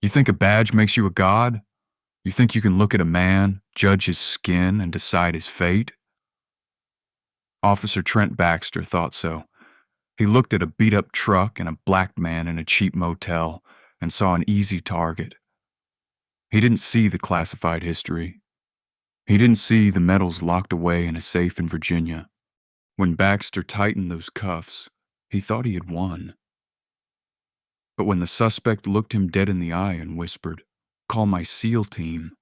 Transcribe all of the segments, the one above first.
You think a badge makes you a god? You think you can look at a man, judge his skin, and decide his fate? Officer Trent Baxter thought so. He looked at a beat-up truck and a black man in a cheap motel and saw an easy target. He didn't see the classified history. He didn't see the medals locked away in a safe in Virginia. When Baxter tightened those cuffs, he thought he had won. But when the suspect looked him dead in the eye and whispered, "Call my SEAL team,"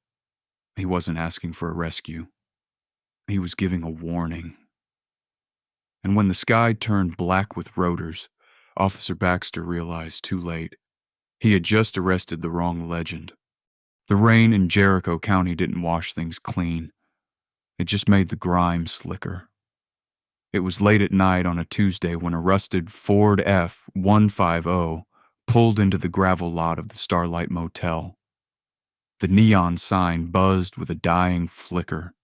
he wasn't asking for a rescue. He was giving a warning. And when the sky turned black with rotors, Officer Baxter realized too late. He had just arrested the wrong legend. The rain in Jericho County didn't wash things clean. It just made the grime slicker. It was late at night on a Tuesday when a rusted Ford F-150 pulled into the gravel lot of the Starlight Motel. The neon sign buzzed with a dying flicker.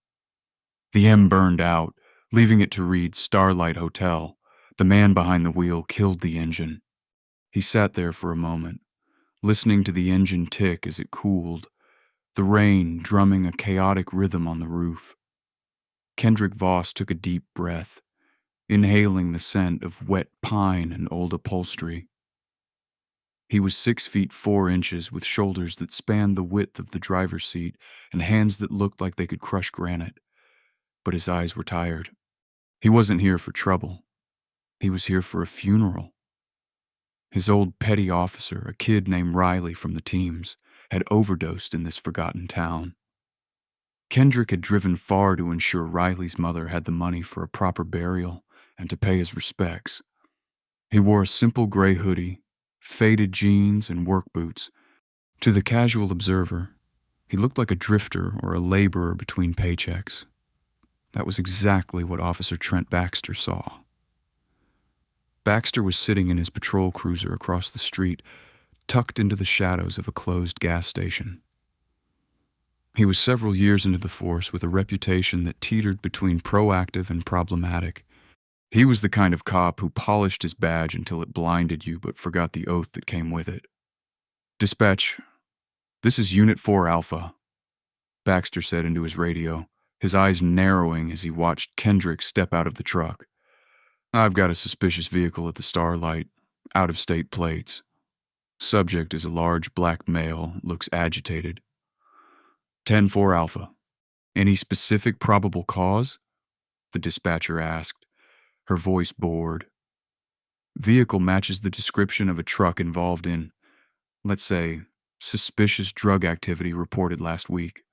The M burned out, leaving it to read Starlight Hotel. The man behind the wheel killed the engine. He sat there for a moment, listening to the engine tick as it cooled, the rain drumming a chaotic rhythm on the roof. Kendrick Voss took a deep breath, inhaling the scent of wet pine and old upholstery. He was 6 feet 4 inches with shoulders that spanned the width of the driver's seat and hands that looked like they could crush granite. But his eyes were tired. He wasn't here for trouble. He was here for a funeral. His old petty officer, a kid named Riley from the teams, had overdosed in this forgotten town. Kendrick had driven far to ensure Riley's mother had the money for a proper burial and to pay his respects. He wore a simple gray hoodie, faded jeans, and work boots. To the casual observer, he looked like a drifter or a laborer between paychecks. That was exactly what Officer Trent Baxter saw. Baxter was sitting in his patrol cruiser across the street, tucked into the shadows of a closed gas station. He was several years into the force with a reputation that teetered between proactive and problematic. He was the kind of cop who polished his badge until it blinded you but forgot the oath that came with it. "Dispatch, this is Unit 4 Alpha," Baxter said into his radio, his eyes narrowing as he watched Kendrick step out of the truck. "I've got a suspicious vehicle at the Starlight, out-of-state plates. Subject is a large black male, looks agitated. 10-4 Alpha. Any specific probable cause?" the dispatcher asked, her voice bored. "Vehicle matches the description of a truck involved in, let's say, suspicious drug activity reported last week."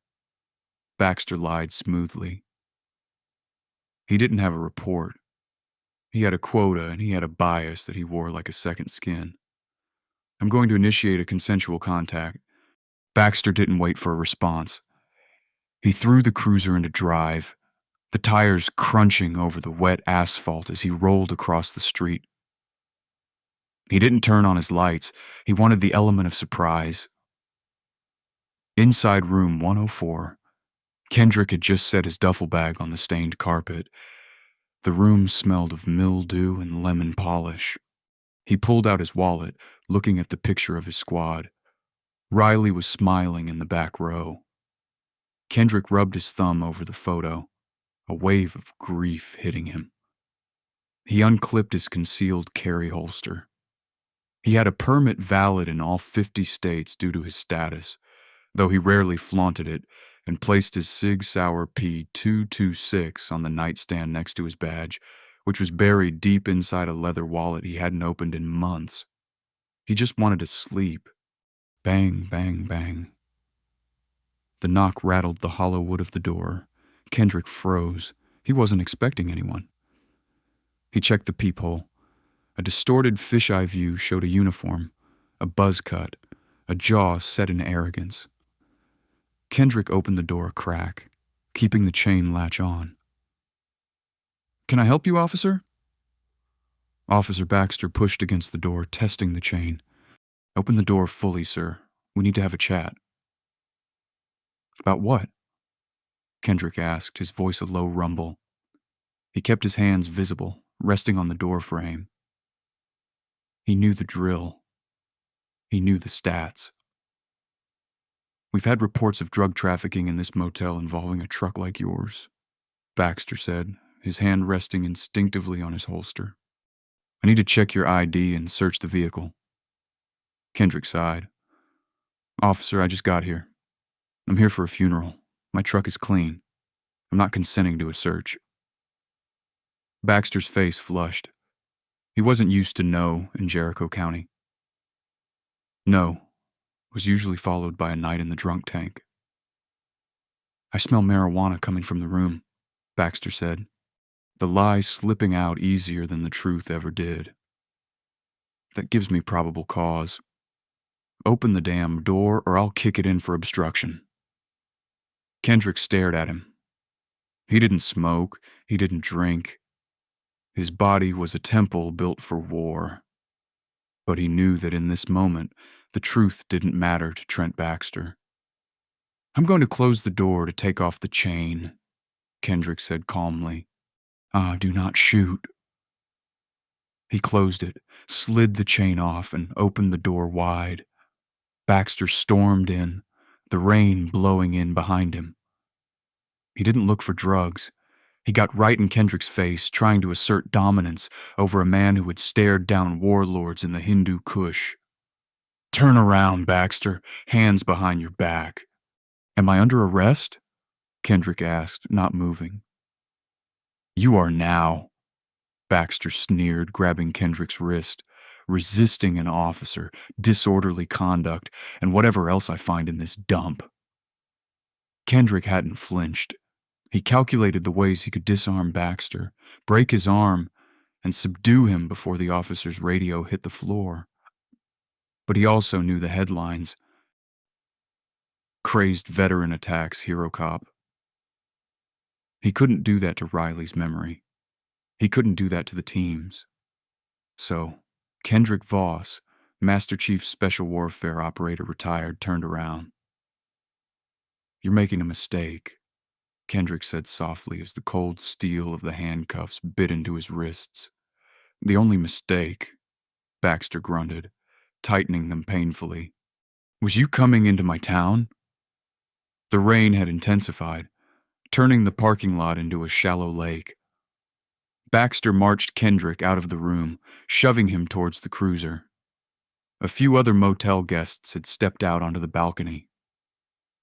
Baxter lied smoothly. He didn't have a report. He had a quota and he had a bias that he wore like a second skin. "I'm going to initiate a consensual contact." Baxter didn't wait for a response. He threw the cruiser into drive, the tires crunching over the wet asphalt as he rolled across the street. He didn't turn on his lights. He wanted the element of surprise. Inside room 104, Kendrick had just set his duffel bag on the stained carpet. The room smelled of mildew and lemon polish. He pulled out his wallet, looking at the picture of his squad. Riley was smiling in the back row. Kendrick rubbed his thumb over the photo, a wave of grief hitting him. He unclipped his concealed carry holster. He had a permit valid in all 50 states due to his status, though he rarely flaunted it, and placed his Sig Sauer P226 on the nightstand next to his badge, which was buried deep inside a leather wallet he hadn't opened in months. He just wanted to sleep. Bang, bang, bang. The knock rattled the hollow wood of the door. Kendrick froze. He wasn't expecting anyone. He checked the peephole. A distorted fisheye view showed a uniform, a buzz cut, a jaw set in arrogance. Kendrick opened the door a crack, keeping the chain latch on. "Can I help you, officer?" Officer Baxter pushed against the door, testing the chain. "Open the door fully, sir. We need to have a chat." "About what?" Kendrick asked, his voice a low rumble. He kept his hands visible, resting on the door frame. He knew the drill. He knew the stats. We've had reports of drug trafficking in this motel involving a truck like yours, Baxter said, his hand resting instinctively on his holster. I need to check your ID and search the vehicle. Kendrick sighed. Officer, I just got here. I'm here for a funeral. My truck is clean. I'm not consenting to a search. Baxter's face flushed. He wasn't used to no in Jericho County. No was usually followed by a night in the drunk tank. I smell marijuana coming from the room, Baxter said, the lie slipping out easier than the truth ever did. That gives me probable cause. Open the damn door or I'll kick it in for obstruction. Kendrick stared at him. He didn't smoke. He didn't drink. His body was a temple built for war. But he knew that in this moment, the truth didn't matter to Trent Baxter. I'm going to close the door to take off the chain, Kendrick said calmly. Do not shoot. He closed it, slid the chain off, and opened the door wide. Baxter stormed in, the rain blowing in behind him. He didn't look for drugs. He got right in Kendrick's face, trying to assert dominance over a man who had stared down warlords in the Hindu Kush. Turn around, Baxter, hands behind your back. Am I under arrest? Kendrick asked, not moving. You are now, Baxter sneered, grabbing Kendrick's wrist. Resisting an officer, disorderly conduct, and whatever else I find in this dump. Kendrick hadn't flinched. He calculated the ways he could disarm Baxter, break his arm, and subdue him before the officer's radio hit the floor. But he also knew the headlines. Crazed veteran attacks hero cop. He couldn't do that to Riley's memory. He couldn't do that to the team's. So, Kendrick Voss, Master Chief Special Warfare Operator retired, turned around. You're making a mistake, Kendrick said softly as the cold steel of the handcuffs bit into his wrists. The only mistake, Baxter grunted, tightening them painfully, was you coming into my town? The rain had intensified, turning the parking lot into a shallow lake. Baxter marched Kendrick out of the room, shoving him towards the cruiser. A few other motel guests had stepped out onto the balcony.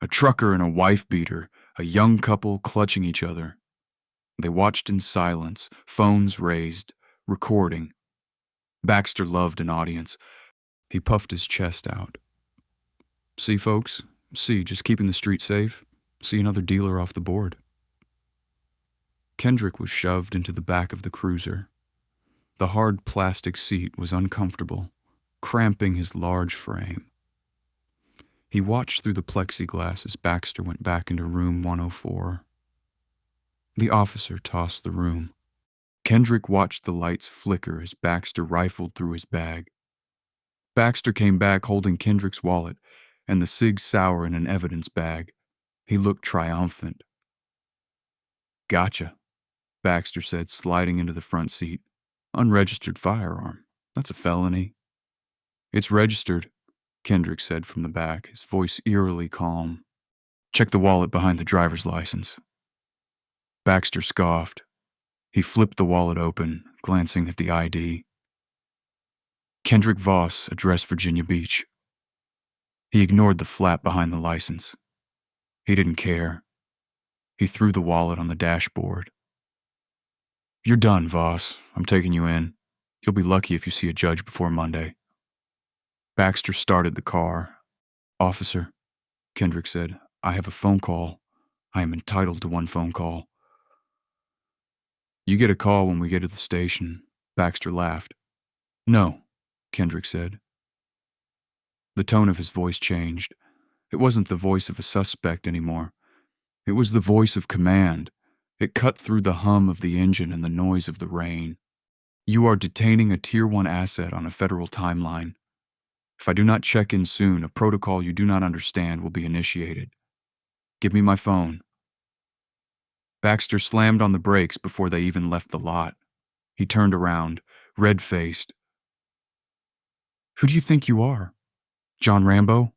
A trucker and a wife-beater, a young couple clutching each other. They watched in silence, phones raised, recording. Baxter loved an audience. He puffed his chest out. See, folks? See, just keeping the street safe. See another dealer off the board. Kendrick was shoved into the back of the cruiser. The hard plastic seat was uncomfortable, cramping his large frame. He watched through the plexiglass as Baxter went back into room 104. The officer tossed the room. Kendrick watched the lights flicker as Baxter rifled through his bag. Baxter came back holding Kendrick's wallet and the Sig Sauer in an evidence bag. He looked triumphant. Gotcha, Baxter said, sliding into the front seat. Unregistered firearm. That's a felony. It's registered, Kendrick said from the back, his voice eerily calm. Check the wallet behind the driver's license. Baxter scoffed. He flipped the wallet open, glancing at the ID. Kendrick Voss, address Virginia Beach. He ignored the flap behind the license. He didn't care. He threw the wallet on the dashboard. You're done, Voss. I'm taking you in. You'll be lucky if you see a judge before Monday. Baxter started the car. Officer, Kendrick said, I have a phone call. I am entitled to one phone call. You get a call when we get to the station, Baxter laughed. No, Kendrick said. The tone of his voice changed. It wasn't the voice of a suspect anymore. It was the voice of command. It cut through the hum of the engine and the noise of the rain. You are detaining a Tier 1 asset on a federal timeline. If I do not check in soon, a protocol you do not understand will be initiated. Give me my phone. Baxter slammed on the brakes before they even left the lot. He turned around, red-faced. Who do you think you are? John Rambo?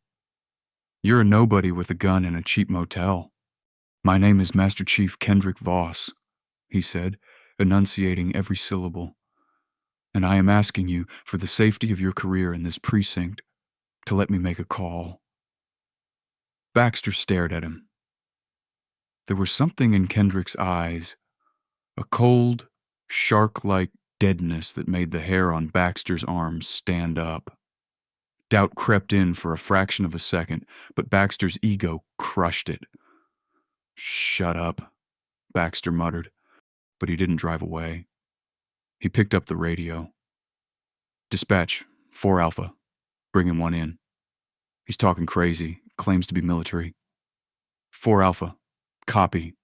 You're a nobody with a gun in a cheap motel. My name is Master Chief Kendrick Voss, he said, enunciating every syllable. And I am asking you, for the safety of your career in this precinct, to let me make a call. Baxter stared at him. There was something in Kendrick's eyes, a cold, shark-like deadness that made the hair on Baxter's arms stand up. Doubt crept in for a fraction of a second, but Baxter's ego crushed it. "Shut up," Baxter muttered, but he didn't drive away. He picked up the radio. "Dispatch, 4 Alpha. Bringing one in. He's talking crazy, claims to be military. 4 Alpha. Copy.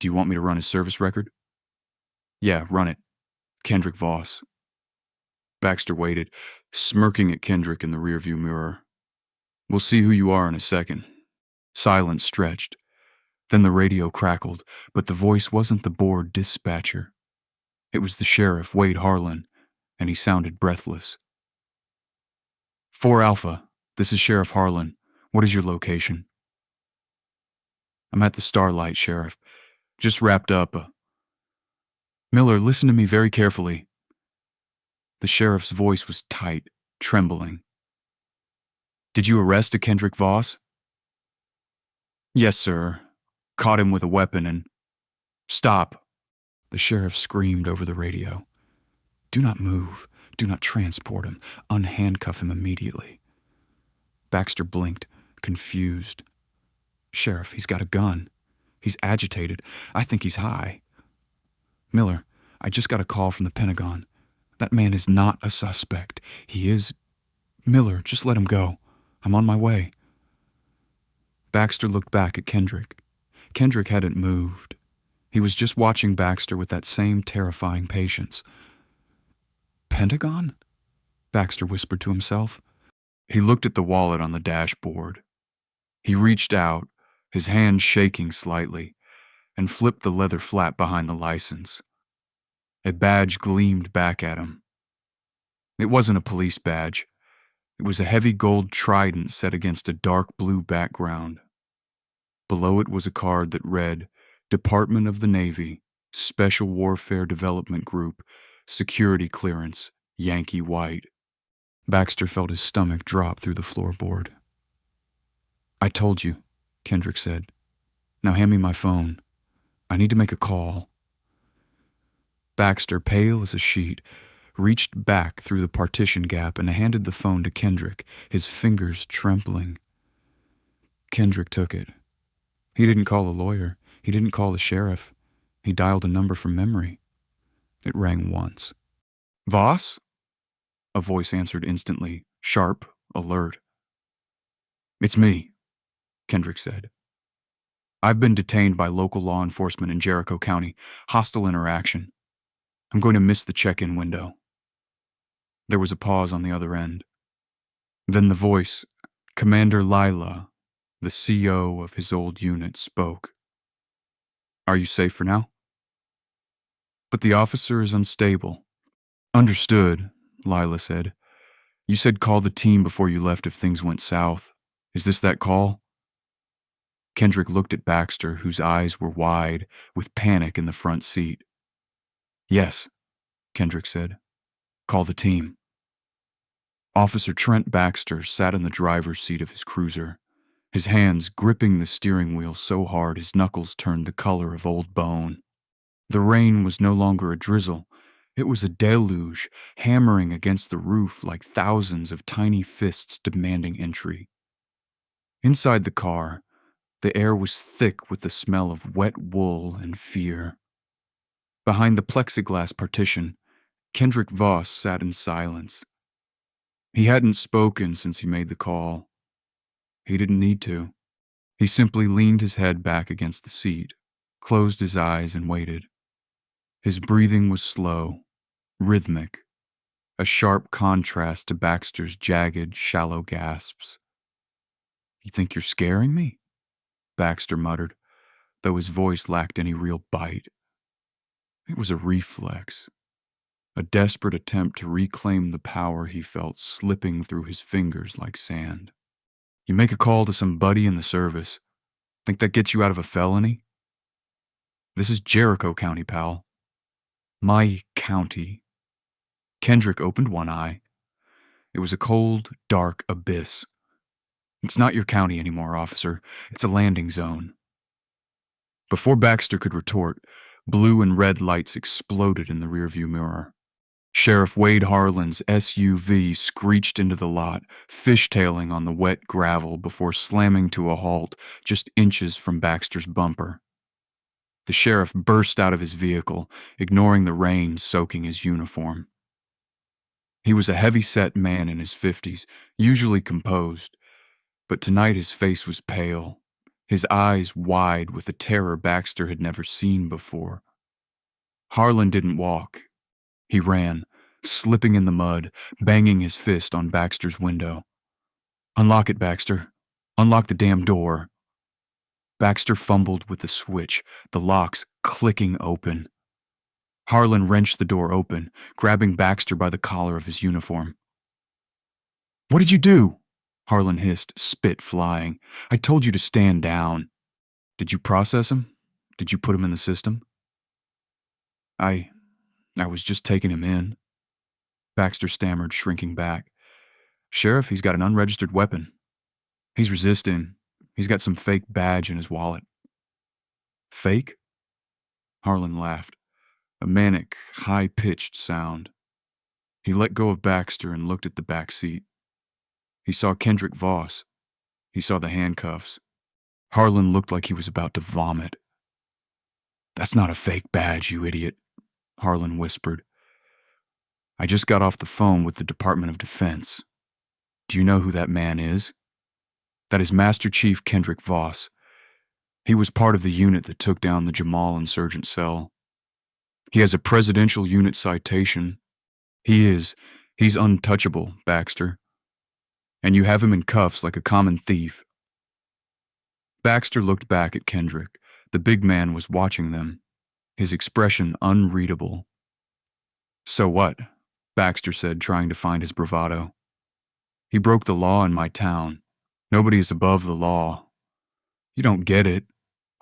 Do you want me to run his service record?" "Yeah, run it. Kendrick Voss." Baxter waited, smirking at Kendrick in the rearview mirror. "We'll see who you are in a second." Silence stretched. Then the radio crackled, but the voice wasn't the bored dispatcher. It was the sheriff, Wade Harlan, and he sounded breathless. 4 Alpha, this is Sheriff Harlan. What is your location?" "I'm at the Starlight, Sheriff. Just wrapped up a..." "Miller, listen to me very carefully." The sheriff's voice was tight, trembling. "Did you arrest a Kendrick Voss?" "Yes, sir. Caught him with a weapon and..." "Stop!" The sheriff screamed over the radio. "Do not move. Do not transport him. Unhandcuff him immediately." Baxter blinked, confused. "Sheriff, he's got a gun. He's agitated. I think he's high." "Miller, I just got a call from the Pentagon. That man is not a suspect. He is... Miller, just let him go. I'm on my way." Baxter looked back at Kendrick. Kendrick hadn't moved. He was just watching Baxter with that same terrifying patience. "Pentagon?" Baxter whispered to himself. He looked at the wallet on the dashboard. He reached out, his hand shaking slightly, and flipped the leather flap behind the license. A badge gleamed back at him. It wasn't a police badge. It was a heavy gold trident set against a dark blue background. Below it was a card that read, "Department of the Navy, Special Warfare Development Group, Security Clearance, Yankee White." Baxter felt his stomach drop through the floorboard. "I told you," Kendrick said. "Now hand me my phone. I need to make a call." Baxter, pale as a sheet, reached back through the partition gap and handed the phone to Kendrick, his fingers trembling. Kendrick took it. He didn't call a lawyer. He didn't call the sheriff. He dialed a number from memory. It rang once. "Voss?" A voice answered instantly, sharp, alert. "It's me," Kendrick said. "I've been detained by local law enforcement in Jericho County. Hostile interaction. I'm going to miss the check-in window." There was a pause on the other end. Then the voice, Commander Lila, the CO of his old unit, spoke. "Are you safe for now?" "But the officer is unstable." "Understood," Lila said. "You said call the team before you left if things went south. Is this that call?" Kendrick looked at Baxter, whose eyes were wide, with panic in the front seat. "Yes," Kendrick said. "Call the team." Officer Trent Baxter sat in the driver's seat of his cruiser, his hands gripping the steering wheel so hard his knuckles turned the color of old bone. The rain was no longer a drizzle. It was a deluge, hammering against the roof like thousands of tiny fists demanding entry. Inside the car, the air was thick with the smell of wet wool and fear. Behind the plexiglass partition, Kendrick Voss sat in silence. He hadn't spoken since he made the call. He didn't need to. He simply leaned his head back against the seat, closed his eyes, and waited. His breathing was slow, rhythmic, a sharp contrast to Baxter's jagged, shallow gasps. "You think you're scaring me?" Baxter muttered, though his voice lacked any real bite. It was a reflex, a desperate attempt to reclaim the power he felt slipping through his fingers like sand. You make a call to some buddy in the service. Think that gets you out of a felony? This is Jericho County, pal. My county. Kendrick opened one eye. It was a cold, dark abyss. It's not your county anymore, officer. It's a landing zone. Before Baxter could retort, blue and red lights exploded in the rearview mirror. Sheriff Wade Harlan's SUV screeched into the lot, fishtailing on the wet gravel before slamming to a halt just inches from Baxter's bumper. The sheriff burst out of his vehicle, ignoring the rain soaking his uniform. He was a heavy-set man in his 50s, usually composed, but tonight his face was pale, his eyes wide with a terror Baxter had never seen before. Harlan didn't walk. He ran, slipping in the mud, banging his fist on Baxter's window. "Unlock it, Baxter. Unlock the damn door." Baxter fumbled with the switch, the locks clicking open. Harlan wrenched the door open, grabbing Baxter by the collar of his uniform. "What did you do?" Harlan hissed, spit flying. "I told you to stand down." "Did you process him? Did you put him in the system?" I was just taking him in." Baxter stammered, shrinking back. "Sheriff, he's got an unregistered weapon. He's resisting. He's got some fake badge in his wallet." "Fake?" Harlan laughed, a manic, high-pitched sound. He let go of Baxter and looked at the back seat. He saw Kendrick Voss. He saw the handcuffs. Harlan looked like he was about to vomit. "That's not a fake badge, you idiot," Harlan whispered. "I just got off the phone with the Department of Defense. Do you know who that man is? That is Master Chief Kendrick Voss. He was part of the unit that took down the Jamal insurgent cell. He has a presidential unit citation. He's untouchable, Baxter. And you have him in cuffs like a common thief." Baxter looked back at Kendrick. The big man was watching them, his expression unreadable. "So what?" Baxter said, trying to find his bravado. "He broke the law in my town. Nobody is above the law." "You don't get it,"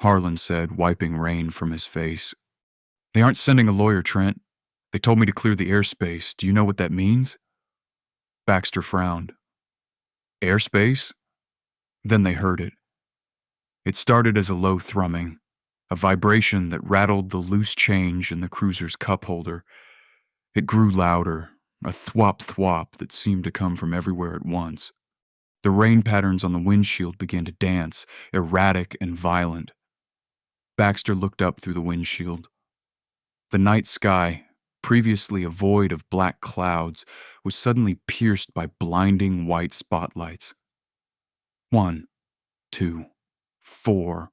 Harlan said, wiping rain from his face. "They aren't sending a lawyer, Trent. They told me to clear the airspace. Do you know what that means?" Baxter frowned. "Airspace?" Then they heard it. It started as a low thrumming, a vibration that rattled the loose change in the cruiser's cup holder. It grew louder, a thwop-thwop that seemed to come from everywhere at once. The rain patterns on the windshield began to dance, erratic and violent. Baxter looked up through the windshield. The night sky, previously a void of black clouds, was suddenly pierced by blinding white spotlights. 1, 2, 4.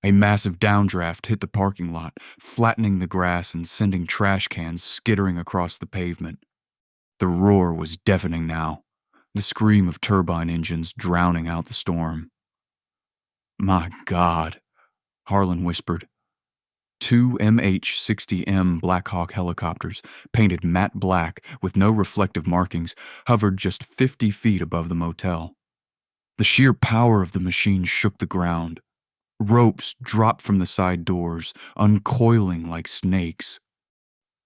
A massive downdraft hit the parking lot, flattening the grass and sending trash cans skittering across the pavement. The roar was deafening now, the scream of turbine engines drowning out the storm. "My God," Harlan whispered. 2 MH-60M Black Hawk helicopters, painted matte black with no reflective markings, hovered just 50 feet above the motel. The sheer power of the machine shook the ground. Ropes dropped from the side doors, uncoiling like snakes.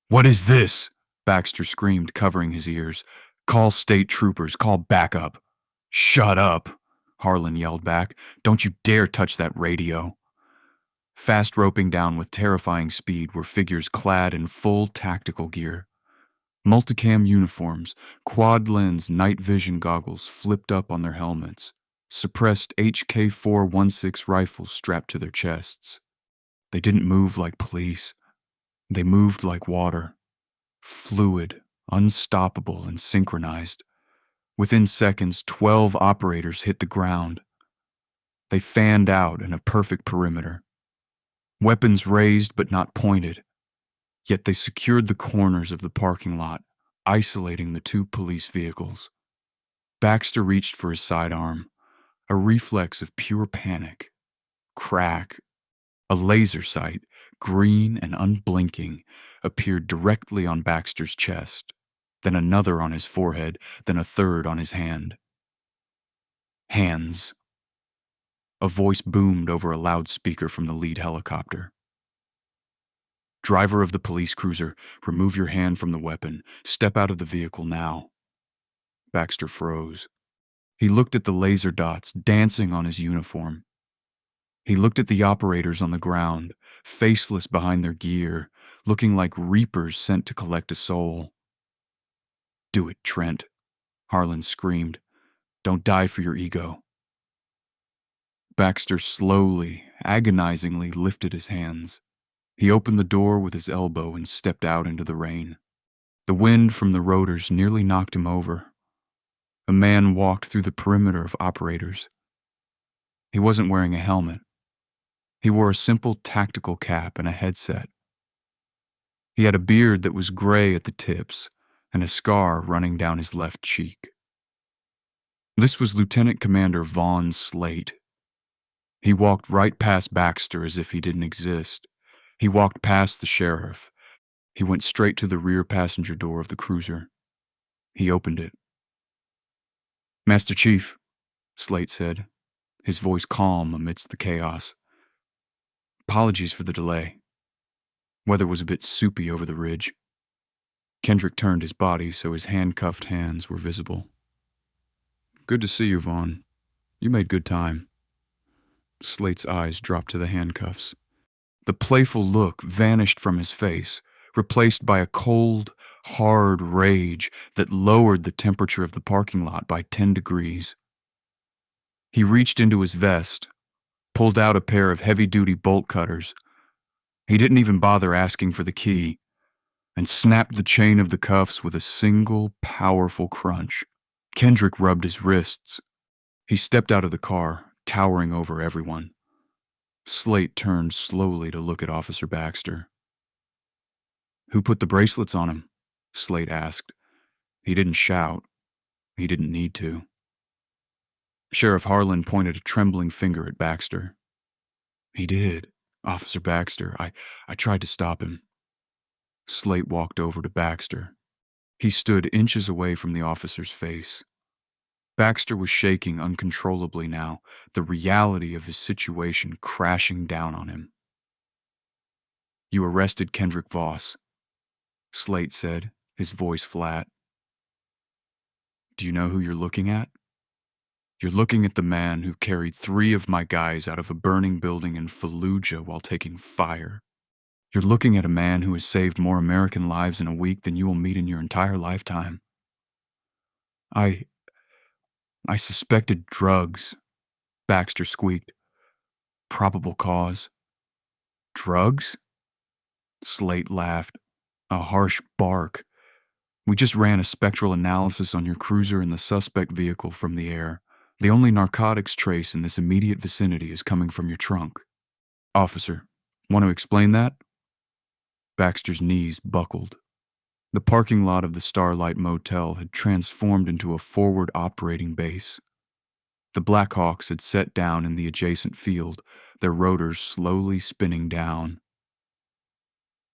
"What is this?" Baxter screamed, covering his ears. "Call state troopers, call backup." "Shut up," Harlan yelled back. "Don't you dare touch that radio." Fast roping down with terrifying speed were figures clad in full tactical gear. Multicam uniforms, quad-lens night vision goggles flipped up on their helmets, suppressed HK-416 rifles strapped to their chests. They didn't move like police. They moved like water. Fluid, unstoppable, and synchronized. Within seconds, 12 operators hit the ground. They fanned out in a perfect perimeter. Weapons raised but not pointed. Yet they secured the corners of the parking lot, isolating the 2 police vehicles. Baxter reached for his sidearm, a reflex of pure panic. Crack. A laser sight, green and unblinking, appeared directly on Baxter's chest, then another on his forehead, then a third on his hand. Hands. A voice boomed over a loudspeaker from the lead helicopter. Driver of the police cruiser, remove your hand from the weapon. Step out of the vehicle now. Baxter froze. He looked at the laser dots dancing on his uniform. He looked at the operators on the ground, faceless behind their gear, looking like reapers sent to collect a soul. Do it, Trent, Harlan screamed. Don't die for your ego. Baxter slowly, agonizingly lifted his hands. He opened the door with his elbow and stepped out into the rain. The wind from the rotors nearly knocked him over. A man walked through the perimeter of operators. He wasn't wearing a helmet. He wore a simple tactical cap and a headset. He had a beard that was gray at the tips and a scar running down his left cheek. This was Lieutenant Commander Vaughn Slate. He walked right past Baxter as if he didn't exist. He walked past the sheriff. He went straight to the rear passenger door of the cruiser. He opened it. Master Chief, Slate said, his voice calm amidst the chaos. Apologies for the delay. Weather was a bit soupy over the ridge. Kendrick turned his body so his handcuffed hands were visible. Good to see you, Vaughn. You made good time. Slate's eyes dropped to the handcuffs. The playful look vanished from his face, replaced by a cold, hard rage that lowered the temperature of the parking lot by 10 degrees. He reached into his vest, pulled out a pair of heavy-duty bolt cutters. He didn't even bother asking for the key, and snapped the chain of the cuffs with a single, powerful crunch. Kendrick rubbed his wrists. He stepped out of the car, towering over everyone. Slate turned slowly to look at Officer Baxter. Who put the bracelets on him? Slate asked. He didn't shout. He didn't need to. Sheriff Harlan pointed a trembling finger at Baxter. He did, Officer Baxter. I tried to stop him. Slate walked over to Baxter. He stood inches away from the officer's face. Baxter was shaking uncontrollably now, the reality of his situation crashing down on him. You arrested Kendrick Voss, Slate said, his voice flat. Do you know who you're looking at? You're looking at the man who carried 3 of my guys out of a burning building in Fallujah while taking fire. You're looking at a man who has saved more American lives in a week than you will meet in your entire lifetime. I suspected drugs, Baxter squeaked. Probable cause. Drugs? Slate laughed. A harsh bark. We just ran a spectral analysis on your cruiser and the suspect vehicle from the air. The only narcotics trace in this immediate vicinity is coming from your trunk. Officer, want to explain that? Baxter's knees buckled. The parking lot of the Starlight Motel had transformed into a forward operating base. The Blackhawks had set down in the adjacent field, their rotors slowly spinning down.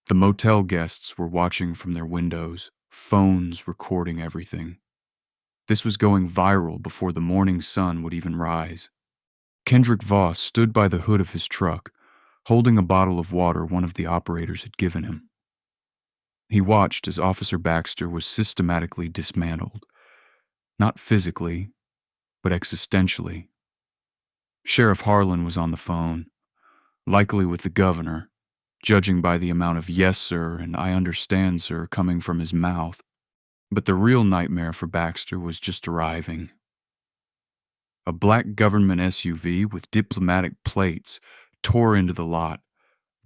The motel guests were watching from their windows, phones recording everything. This was going viral before the morning sun would even rise. Kendrick Voss stood by the hood of his truck, holding a bottle of water one of the operators had given him. He watched as Officer Baxter was systematically dismantled, not physically, but existentially. Sheriff Harlan was on the phone, likely with the governor, judging by the amount of "yes, sir" and "I understand, sir" coming from his mouth. But the real nightmare for Baxter was just arriving. A black government SUV with diplomatic plates tore into the lot,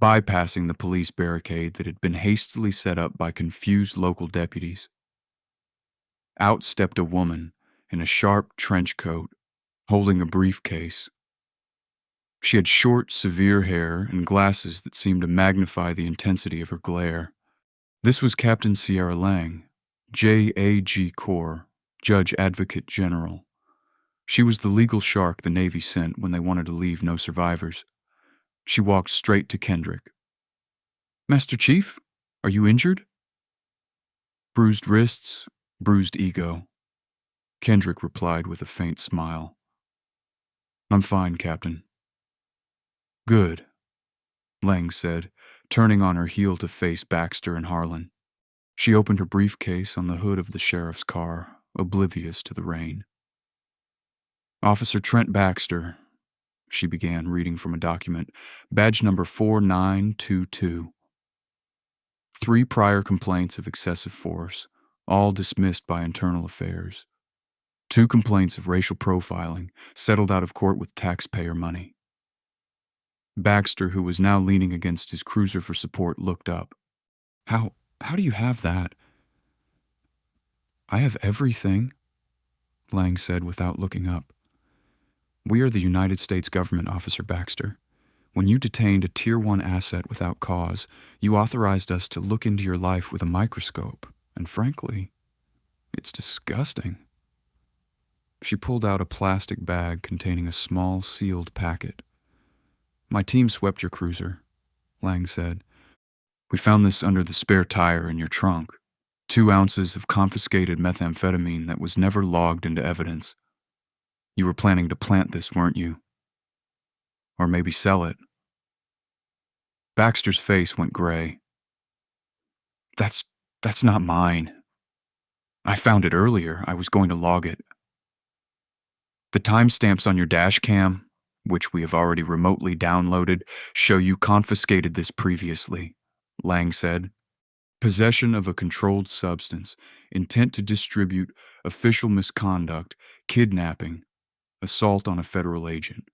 bypassing the police barricade that had been hastily set up by confused local deputies. Out stepped a woman in a sharp trench coat, holding a briefcase. She had short, severe hair and glasses that seemed to magnify the intensity of her glare. This was Captain Sierra Lang, JAG Corps, Judge Advocate General. She was the legal shark the Navy sent when they wanted to leave no survivors. She walked straight to Kendrick. Master Chief, are you injured? Bruised wrists, bruised ego. Kendrick replied with a faint smile. I'm fine, Captain. Good, Lang said, turning on her heel to face Baxter and Harlan. She opened her briefcase on the hood of the sheriff's car, oblivious to the rain. Officer Trent Baxter, she began, reading from a document, badge number 4922. 3 prior complaints of excessive force, all dismissed by internal affairs. 2 complaints of racial profiling, settled out of court with taxpayer money. Baxter, who was now leaning against his cruiser for support, looked up. How do you have that? I have everything, Lang said without looking up. We are the United States government, Officer Baxter. When you detained a Tier 1 asset without cause, you authorized us to look into your life with a microscope, and frankly, it's disgusting. She pulled out a plastic bag containing a small, sealed packet. My team swept your cruiser, Lang said. We found this under the spare tire in your trunk. 2 ounces of confiscated methamphetamine that was never logged into evidence. You were planning to plant this, weren't you? Or maybe sell it. Baxter's face went gray. That's not mine. I found it earlier. I was going to log it. The timestamps on your dash cam, which we have already remotely downloaded, show you confiscated this previously, Lang said. Possession of a controlled substance, intent to distribute, official misconduct, kidnapping, assault on a federal agent.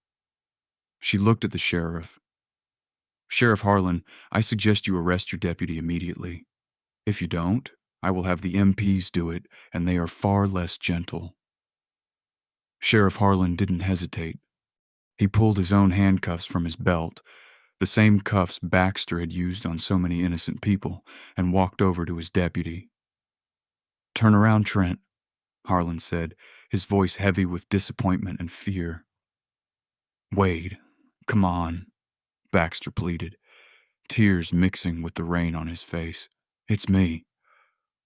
She looked at the sheriff. Sheriff Harlan, I suggest you arrest your deputy immediately. If you don't, I will have the MPs do it, and they are far less gentle. Sheriff Harlan didn't hesitate. He pulled his own handcuffs from his belt, the same cuffs Baxter had used on so many innocent people, and walked over to his deputy. Turn around, Trent, Harlan said, his voice heavy with disappointment and fear. Wade, come on, Baxter pleaded, tears mixing with the rain on his face. It's me.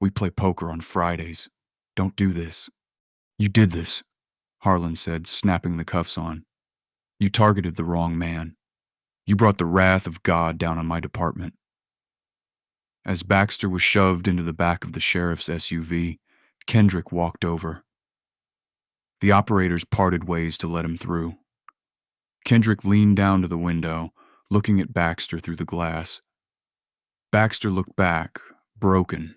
We play poker on Fridays. Don't do this. You did this, Harlan said, snapping the cuffs on. You targeted the wrong man. You brought the wrath of God down on my department. As Baxter was shoved into the back of the sheriff's SUV, Kendrick walked over. The operators parted ways to let him through. Kendrick leaned down to the window, looking at Baxter through the glass. Baxter looked back, broken.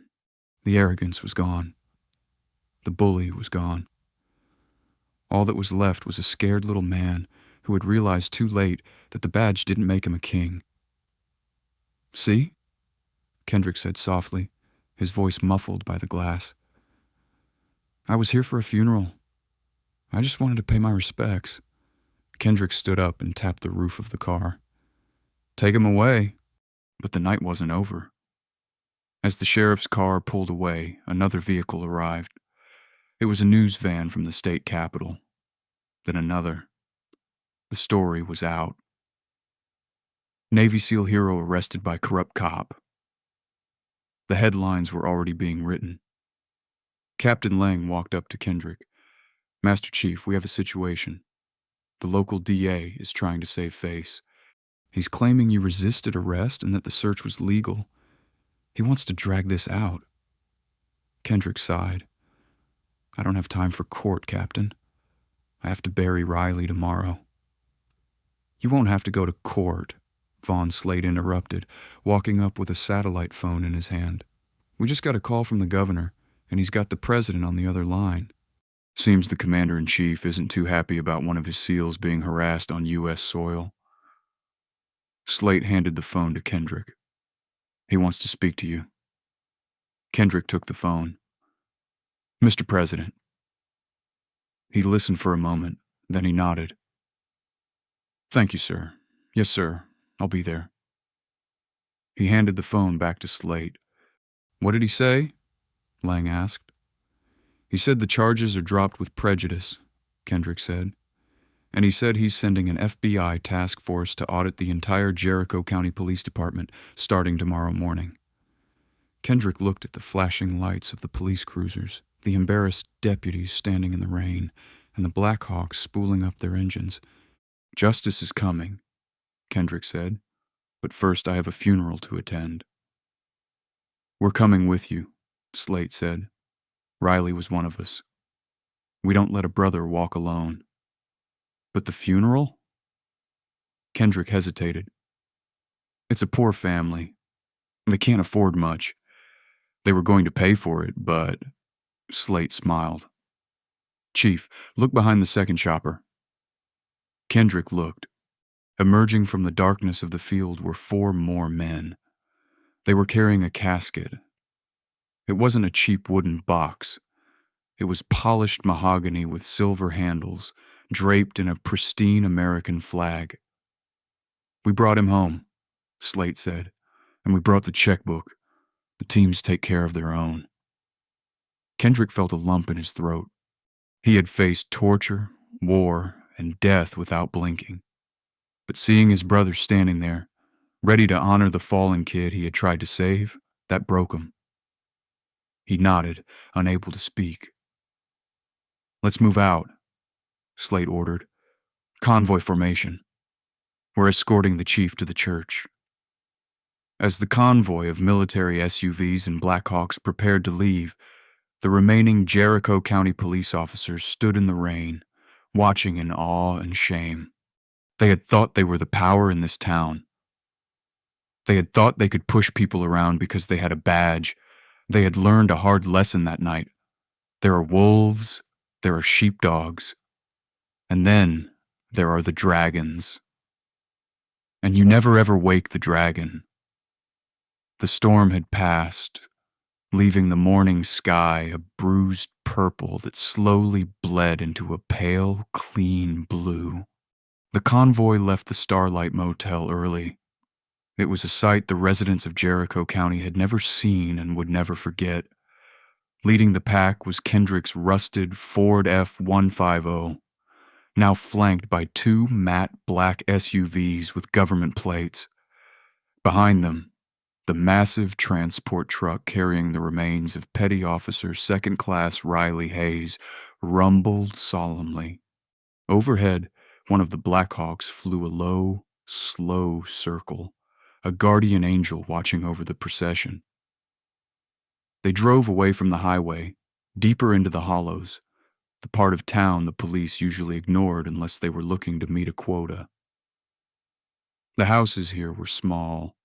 The arrogance was gone. The bully was gone. All that was left was a scared little man who had realized too late that the badge didn't make him a king. See? Kendrick said softly, his voice muffled by the glass. I was here for a funeral. I just wanted to pay my respects. Kendrick stood up and tapped the roof of the car. Take him away. But the night wasn't over. As the sheriff's car pulled away, another vehicle arrived. It was a news van from the state capitol. Then another. The story was out. Navy SEAL hero arrested by corrupt cop. The headlines were already being written. Captain Lang walked up to Kendrick. Master Chief, we have a situation. The local DA is trying to save face. He's claiming you resisted arrest and that the search was legal. He wants to drag this out. Kendrick sighed. I don't have time for court, Captain. I have to bury Riley tomorrow. You won't have to go to court, Vaughn Slade interrupted, walking up with a satellite phone in his hand. We just got a call from the governor, and he's got the president on the other line. Seems the commander-in-chief isn't too happy about one of his SEALs being harassed on U.S. soil. Slate handed the phone to Kendrick. He wants to speak to you. Kendrick took the phone. Mr. President. He listened for a moment, then he nodded. Thank you, sir. Yes, sir. I'll be there. He handed the phone back to Slate. What did he say? Lang asked. He said the charges are dropped with prejudice, Kendrick said. And he said he's sending an FBI task force to audit the entire Jericho County Police Department starting tomorrow morning. Kendrick looked at the flashing lights of the police cruisers, the embarrassed deputies standing in the rain, and the Blackhawks spooling up their engines, Justice is coming, Kendrick said, but first I have a funeral to attend. We're coming with you, Slate said. Riley was one of us. We don't let a brother walk alone. But the funeral? Kendrick hesitated. It's a poor family. They can't afford much. They were going to pay for it, but... Slate smiled. Chief, look behind the second chopper. Kendrick looked. Emerging from the darkness of the field were 4 more men. They were carrying a casket. It wasn't a cheap wooden box. It was polished mahogany with silver handles, draped in a pristine American flag. We brought him home, Slate said, and we brought the checkbook. The teams take care of their own. Kendrick felt a lump in his throat. He had faced torture, war, and death without blinking. But seeing his brother standing there, ready to honor the fallen kid he had tried to save, that broke him. He nodded, unable to speak. Let's move out, Slate ordered. Convoy formation. We're escorting the chief to the church. As the convoy of military SUVs and Blackhawks prepared to leave, the remaining Jericho County police officers stood in the rain, watching in awe and shame. They had thought they were the power in this town. They had thought they could push people around because they had a badge. They had learned a hard lesson that night. There are wolves, there are sheepdogs, and then there are the dragons. And you never ever wake the dragon. The storm had passed, leaving the morning sky a bruised purple that slowly bled into a pale, clean blue. The convoy left the Starlight Motel early. It was a sight the residents of Jericho County had never seen and would never forget. Leading the pack was Kendrick's rusted Ford F-150, now flanked by 2 matte black SUVs with government plates. Behind them, the massive transport truck carrying the remains of Petty Officer Second Class Riley Hayes rumbled solemnly. Overhead, one of the Blackhawks flew a low, slow circle, a guardian angel watching over the procession. They drove away from the highway, deeper into the hollows, the part of town the police usually ignored unless they were looking to meet a quota. The houses here were small,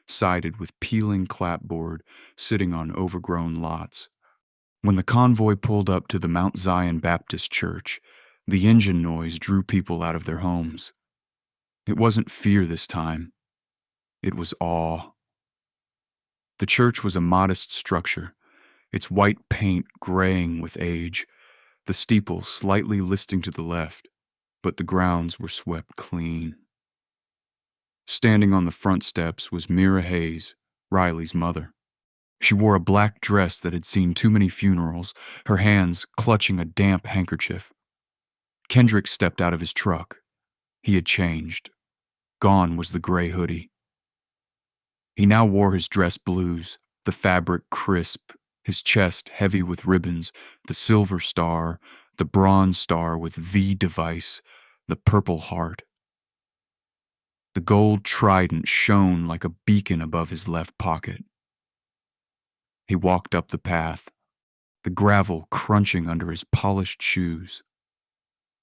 sided with peeling clapboard, sitting on overgrown lots. When the convoy pulled up to the Mount Zion Baptist Church, the engine noise drew people out of their homes. It wasn't fear this time. It was awe. The church was a modest structure, its white paint graying with age, the steeple slightly listing to the left, but the grounds were swept clean. Standing on the front steps was Mira Hayes, Riley's mother. She wore a black dress that had seen too many funerals, her hands clutching a damp handkerchief. Kendrick stepped out of his truck. He had changed. Gone was the gray hoodie. He now wore his dress blues, the fabric crisp, his chest heavy with ribbons, the silver star, the bronze star with V device, the purple heart. The gold trident shone like a beacon above his left pocket. He walked up the path, the gravel crunching under his polished shoes.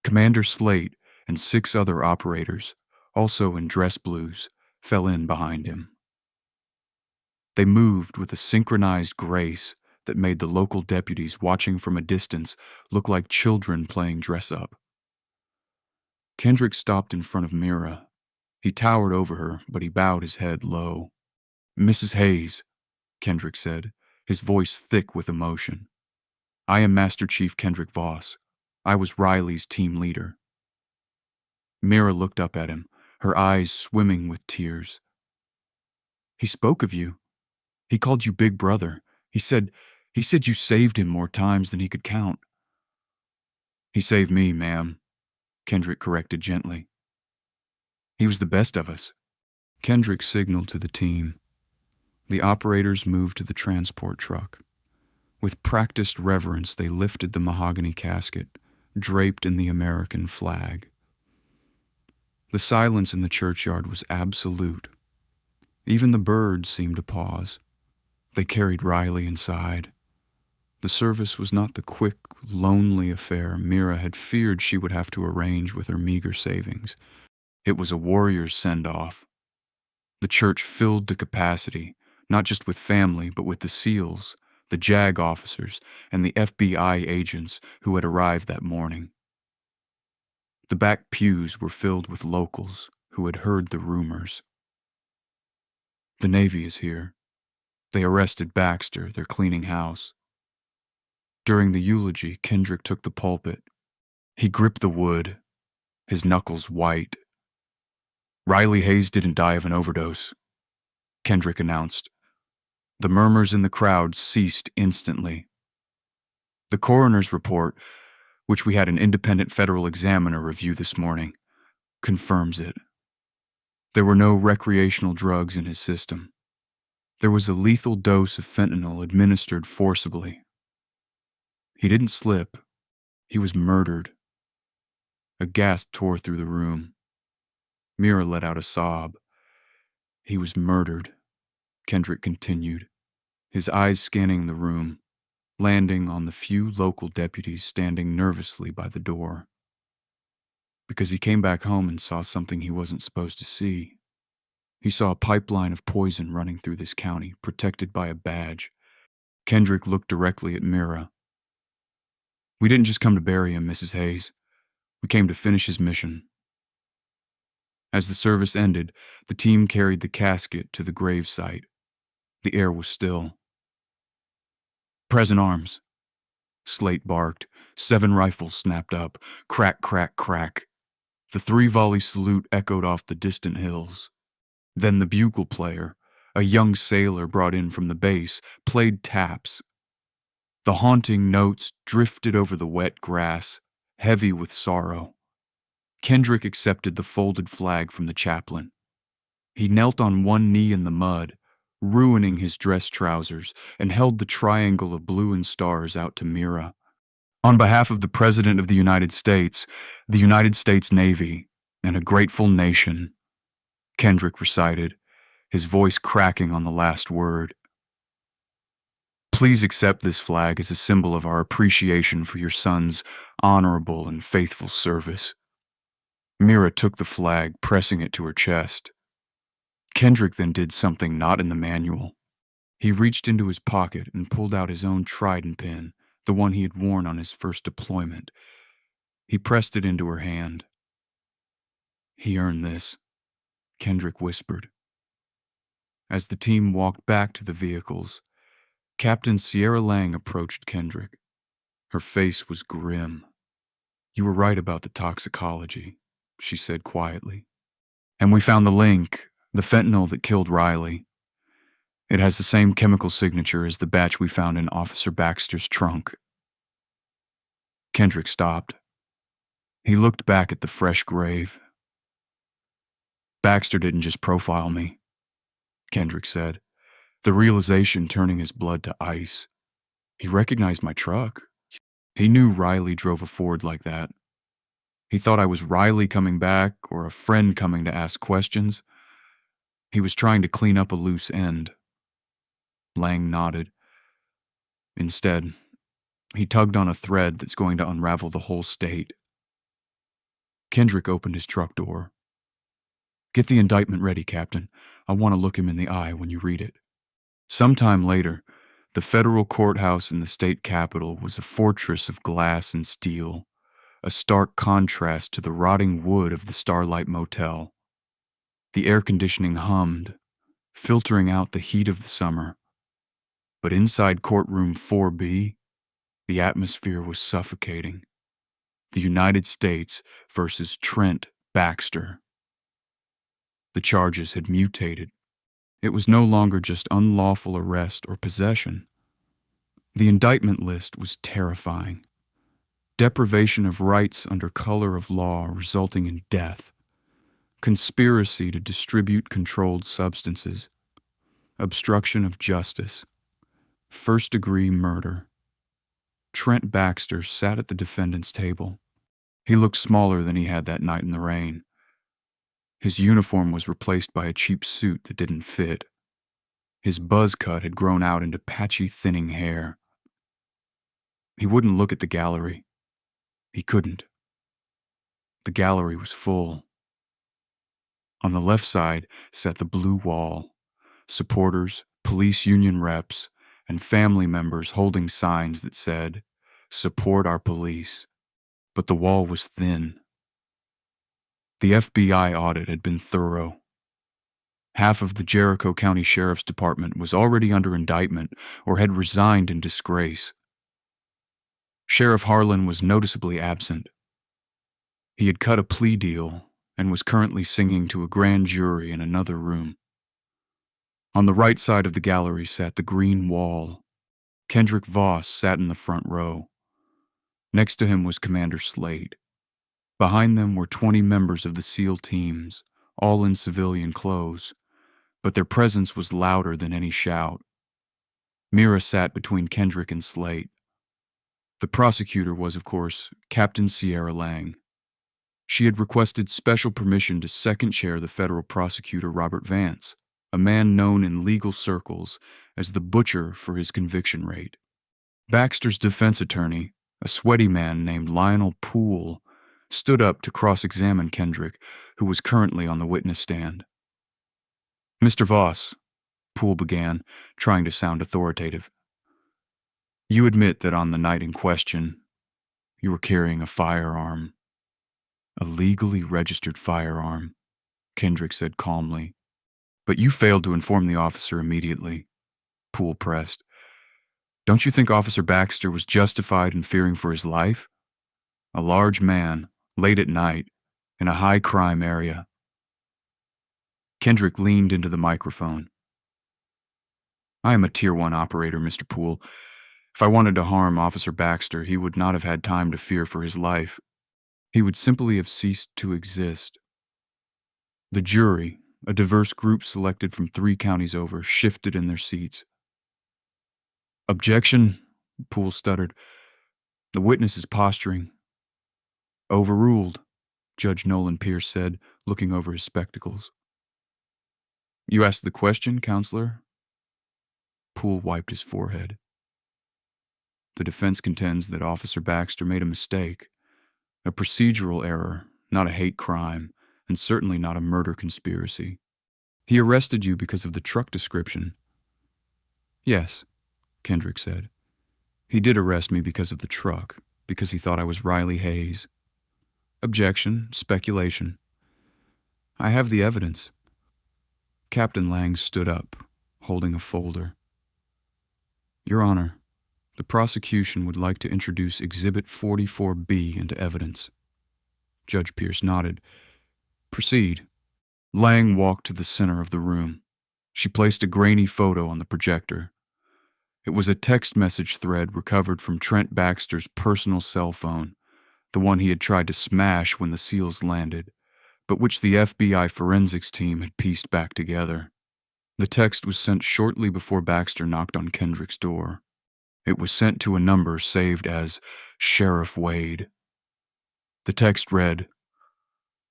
Commander Slate and 6 other operators, also in dress blues, fell in behind him. They moved with a synchronized grace that made the local deputies watching from a distance look like children playing dress-up. Kendrick stopped in front of Mira. He towered over her, but he bowed his head low. "Mrs. Hayes," Kendrick said, his voice thick with emotion. "I am Master Chief Kendrick Voss. I was Riley's team leader." Mira looked up at him, her eyes swimming with tears. "He spoke of you. He called you Big Brother. He said you saved him more times than he could count." "He saved me, ma'am," Kendrick corrected gently. "He was the best of us." Kendrick signaled to the team. The operators moved to the transport truck. With practiced reverence, they lifted the mahogany casket, draped in the American flag. The silence in the churchyard was absolute. Even the birds seemed to pause. They carried Riley inside. The service was not the quick, lonely affair Mira had feared she would have to arrange with her meager savings. It was a warrior's send-off. The church filled to capacity, not just with family, but with the SEALs, the JAG officers, and the FBI agents who had arrived that morning. The back pews were filled with locals who had heard the rumors. The Navy is here. They arrested Baxter. They're cleaning house. During the eulogy, Kendrick took the pulpit. He gripped the wood, his knuckles white. Riley Hayes didn't die of an overdose, Kendrick announced. The murmurs in the crowd ceased instantly. The coroner's report, which we had an independent federal examiner review this morning, confirms it. There were no recreational drugs in his system. There was a lethal dose of fentanyl administered forcibly. He didn't slip. He was murdered. A gasp tore through the room. Mira let out a sob. He was murdered, Kendrick continued, his eyes scanning the room, landing on the few local deputies standing nervously by the door. Because he came back home and saw something he wasn't supposed to see. He saw a pipeline of poison running through this county, protected by a badge. Kendrick looked directly at Mira. We didn't just come to bury him, Mrs. Hayes. We came to finish his mission. As the service ended, the team carried the casket to the grave site. The air was still. Present arms. Slate barked. 7 rifles snapped up. Crack, crack, crack. The 3-volley salute echoed off the distant hills. Then the bugle player, a young sailor brought in from the base, played taps. The haunting notes drifted over the wet grass, heavy with sorrow. Kendrick accepted the folded flag from the chaplain. He knelt on one knee in the mud, ruining his dress trousers, and held the triangle of blue and stars out to Mira. On behalf of the President of the United States Navy, and a grateful nation, Kendrick recited, his voice cracking on the last word. Please accept this flag as a symbol of our appreciation for your son's honorable and faithful service. Mira took the flag, pressing it to her chest. Kendrick then did something not in the manual. He reached into his pocket and pulled out his own trident pin, the one he had worn on his first deployment. He pressed it into her hand. He earned this, Kendrick whispered. As the team walked back to the vehicles, Captain Sierra Lang approached Kendrick. Her face was grim. You were right about the toxicology, she said quietly. And we found the link, the fentanyl that killed Riley. It has the same chemical signature as the batch we found in Officer Baxter's trunk. Kendrick stopped. He looked back at the fresh grave. Baxter didn't just profile me, Kendrick said, the realization turning his blood to ice. He recognized my truck. He knew Riley drove a Ford like that. He thought I was Riley coming back or a friend coming to ask questions. He was trying to clean up a loose end. Lang nodded. Instead, he tugged on a thread that's going to unravel the whole state. Kendrick opened his truck door. Get the indictment ready, Captain. I want to look him in the eye when you read it. Sometime later, the federal courthouse in the state capitol was a fortress of glass and steel, a stark contrast to the rotting wood of the Starlight Motel. The air conditioning hummed, filtering out the heat of the summer. But inside courtroom 4B, the atmosphere was suffocating. The United States versus Trent Baxter. The charges had mutated. It was no longer just unlawful arrest or possession. The indictment list was terrifying. Deprivation of rights under color of law resulting in death. Conspiracy to distribute controlled substances. Obstruction of justice. First-degree murder. Trent Baxter sat at the defendant's table. He looked smaller than he had that night in the rain. His uniform was replaced by a cheap suit that didn't fit. His buzz cut had grown out into patchy, thinning hair. He wouldn't look at the gallery. He couldn't. The gallery was full. On the left side sat the blue wall, supporters, police union reps, and family members holding signs that said, "Support our police." But the wall was thin. The FBI audit had been thorough. Half of the Jericho County Sheriff's Department was already under indictment or had resigned in disgrace. Sheriff Harlan was noticeably absent. He had cut a plea deal and was currently singing to a grand jury in another room. On the right side of the gallery sat the green wall. Kendrick Voss sat in the front row. Next to him was Commander Slade. Behind them were 20 members of the SEAL teams, all in civilian clothes, but their presence was louder than any shout. Mira sat between Kendrick and Slade. The prosecutor was, of course, Captain Sierra Lang. She had requested special permission to second chair the federal prosecutor Robert Vance, a man known in legal circles as the butcher for his conviction rate. Baxter's defense attorney, a sweaty man named Lionel Poole, stood up to cross-examine Kendrick, who was currently on the witness stand. "Mr. Voss," Poole began, trying to sound authoritative, "you admit that on the night in question, you were carrying a firearm." "A legally registered firearm," Kendrick said calmly. "But you failed to inform the officer immediately," Poole pressed. "Don't you think Officer Baxter was justified in fearing for his life? A large man, late at night, in a high-crime area." Kendrick leaned into the microphone. "I am a Tier 1 operator, Mr. Poole. If I wanted to harm Officer Baxter, he would not have had time to fear for his life. He would simply have ceased to exist." The jury, a diverse group selected from 3 counties over, shifted in their seats. "Objection," Poole stuttered. "The witness is posturing." "Overruled," Judge Nolan Pierce said, looking over his spectacles. "You asked the question, Counselor?" Poole wiped his forehead. "The defense contends that Officer Baxter made a mistake. A procedural error, not a hate crime, and certainly not a murder conspiracy. He arrested you because of the truck description." "Yes," Kendrick said. "He did arrest me because of the truck, because he thought I was Riley Hayes." "Objection, speculation." "I have the evidence." Captain Lang stood up, holding a folder. "Your Honor, the prosecution would like to introduce Exhibit 44B into evidence." Judge Pierce nodded. "Proceed." Lang walked to the center of the room. She placed a grainy photo on the projector. It was a text message thread recovered from Trent Baxter's personal cell phone, the one he had tried to smash when the SEALs landed, but which the FBI forensics team had pieced back together. The text was sent shortly before Baxter knocked on Kendrick's door. It was sent to a number saved as Sheriff Wade. The text read,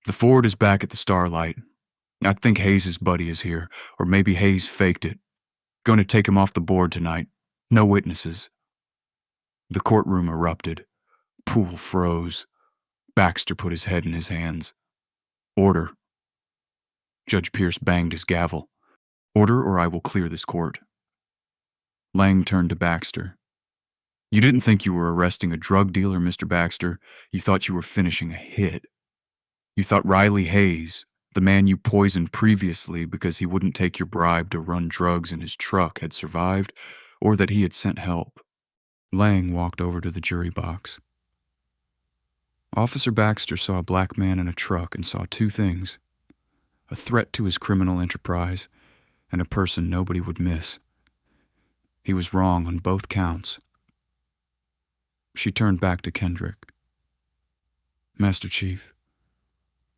"The Ford is back at the Starlight. I think Hayes' buddy is here, or maybe Hayes faked it. Going to take him off the board tonight. No witnesses." The courtroom erupted. Poole froze. Baxter put his head in his hands. "Order." Judge Pierce banged his gavel. "Order, or I will clear this court." Lang turned to Baxter. "You didn't think you were arresting a drug dealer, Mr. Baxter. You thought you were finishing a hit. You thought Riley Hayes, the man you poisoned previously because he wouldn't take your bribe to run drugs in his truck, had survived, or that he had sent help." Lang walked over to the jury box. Officer Baxter saw a black man in a truck and saw 2 things: a threat to his criminal enterprise and a person nobody would miss. He was wrong on both counts. She turned back to Kendrick. "Master Chief,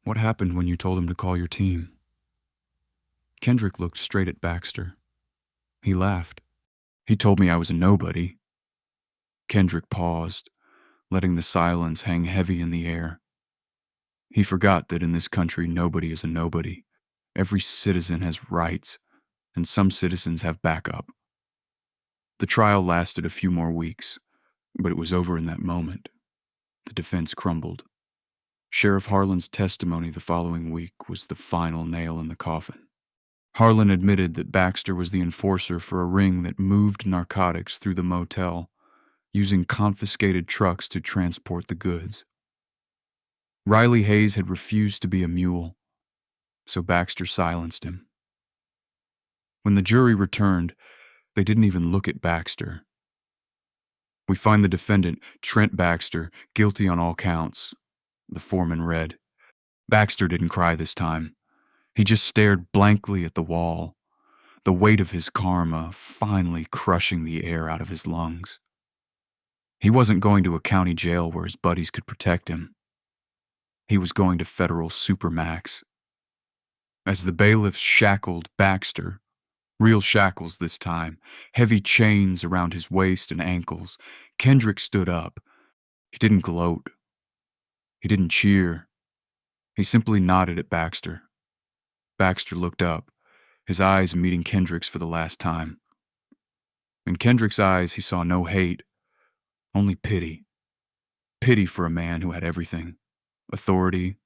what happened when you told him to call your team?" Kendrick looked straight at Baxter. He laughed. "He told me I was a nobody." Kendrick paused, letting the silence hang heavy in the air. He forgot that in this country nobody is a nobody. Every citizen has rights, and some citizens have backup. The trial lasted a few more weeks, but it was over in that moment. The defense crumbled. Sheriff Harlan's testimony the following week was the final nail in the coffin. Harlan admitted that Baxter was the enforcer for a ring that moved narcotics through the motel, using confiscated trucks to transport the goods. Riley Hayes had refused to be a mule, so Baxter silenced him. When the jury returned, they didn't even look at Baxter. "We find the defendant, Trent Baxter, guilty on all counts," the foreman read. Baxter didn't cry this time. He just stared blankly at the wall, the weight of his karma finally crushing the air out of his lungs. He wasn't going to a county jail where his buddies could protect him. He was going to federal supermax. As the bailiffs shackled Baxter, real shackles this time, heavy chains around his waist and ankles, Kendrick stood up. He didn't gloat. He didn't cheer. He simply nodded at Baxter. Baxter looked up, his eyes meeting Kendrick's for the last time. In Kendrick's eyes, he saw no hate, only pity. Pity for a man who had everything: authority,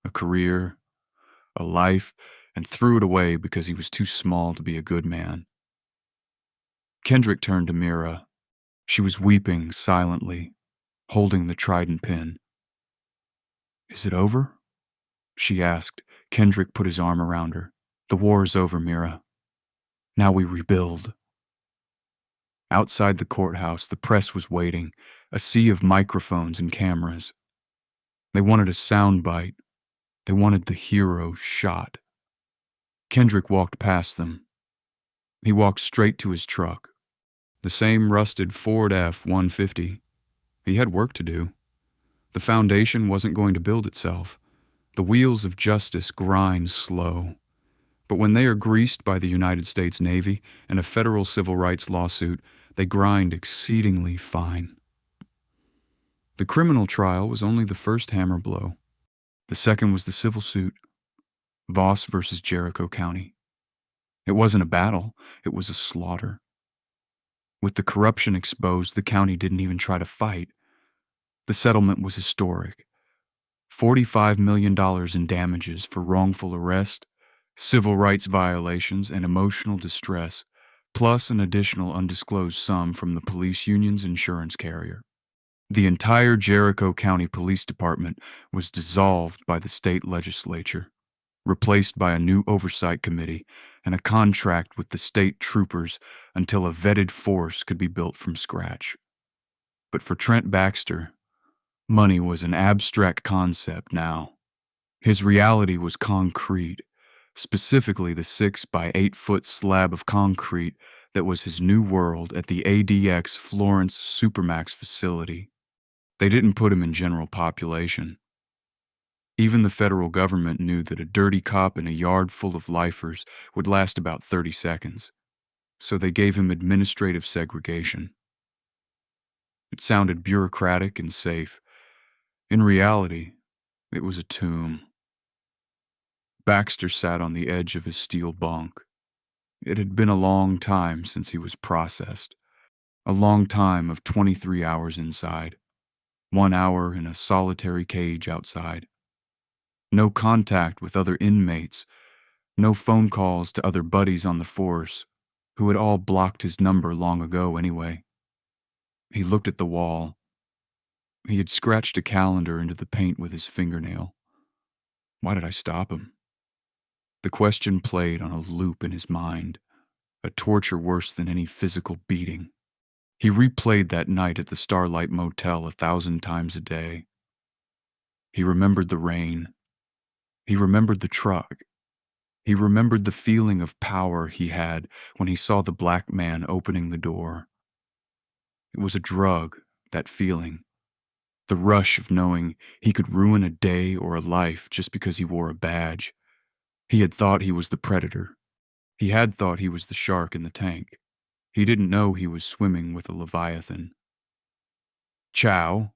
a career, a life, and threw it away because he was too small to be a good man. Kendrick turned to Mira. She was weeping silently, holding the trident pin. "Is it over?" she asked. Kendrick put his arm around her. "The war is over, Mira. Now we rebuild." Outside the courthouse, the press was waiting, a sea of microphones and cameras. They wanted a soundbite. They wanted the hero shot. Kendrick walked past them. He walked straight to his truck, the same rusted Ford F-150. He had work to do. The foundation wasn't going to build itself. The wheels of justice grind slow. But when they are greased by the United States Navy and a federal civil rights lawsuit, they grind exceedingly fine. The criminal trial was only the first hammer blow. The second was the civil suit, Voss versus Jericho County. It wasn't a battle, it was a slaughter. With the corruption exposed, the county didn't even try to fight. The settlement was historic. $45 million in damages for wrongful arrest, civil rights violations, and emotional distress, plus an additional undisclosed sum from the police union's insurance carrier. The entire Jericho County Police Department was dissolved by the state legislature, replaced by a new oversight committee and a contract with the state troopers until a vetted force could be built from scratch. But for Trent Baxter, money was an abstract concept now. His reality was concrete, specifically the 6 by 8 foot slab of concrete that was his new world at the ADX Florence Supermax facility. They didn't put him in general population. Even the federal government knew that a dirty cop in a yard full of lifers would last about 30 seconds, so they gave him administrative segregation. It sounded bureaucratic and safe. In reality, it was a tomb. Baxter sat on the edge of his steel bunk. It had been a long time since he was processed. A long time of 23 hours inside. 1 hour in a solitary cage outside. No contact with other inmates. No phone calls to other buddies on the force, who had all blocked his number long ago anyway. He looked at the wall. He had scratched a calendar into the paint with his fingernail. Why did I stop him? The question played on a loop in his mind, a torture worse than any physical beating. He replayed that night at the Starlight Motel 1,000 times a day. He remembered the rain. He remembered the truck. He remembered the feeling of power he had when he saw the black man opening the door. It was a drug, that feeling. The rush of knowing he could ruin a day or a life just because he wore a badge. He had thought he was the predator. He had thought he was the shark in the tank. He didn't know he was swimming with a leviathan. "Chow!"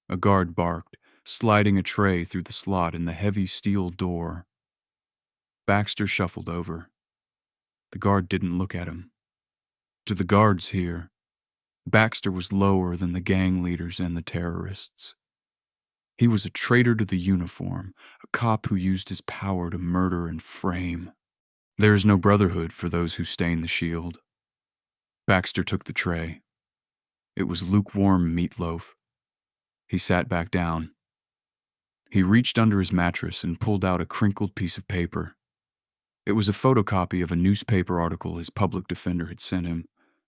A guard barked, sliding a tray through the slot in the heavy steel door. Baxter shuffled over. The guard didn't look at him. To the guards here, Baxter was lower than the gang leaders and the terrorists. He was a traitor to the uniform, a cop who used his power to murder and frame. There is no brotherhood for those who stain the shield. Baxter took the tray. It was lukewarm meatloaf. He sat back down. He reached under his mattress and pulled out a crinkled piece of paper. It was a photocopy of a newspaper article his public defender had sent him,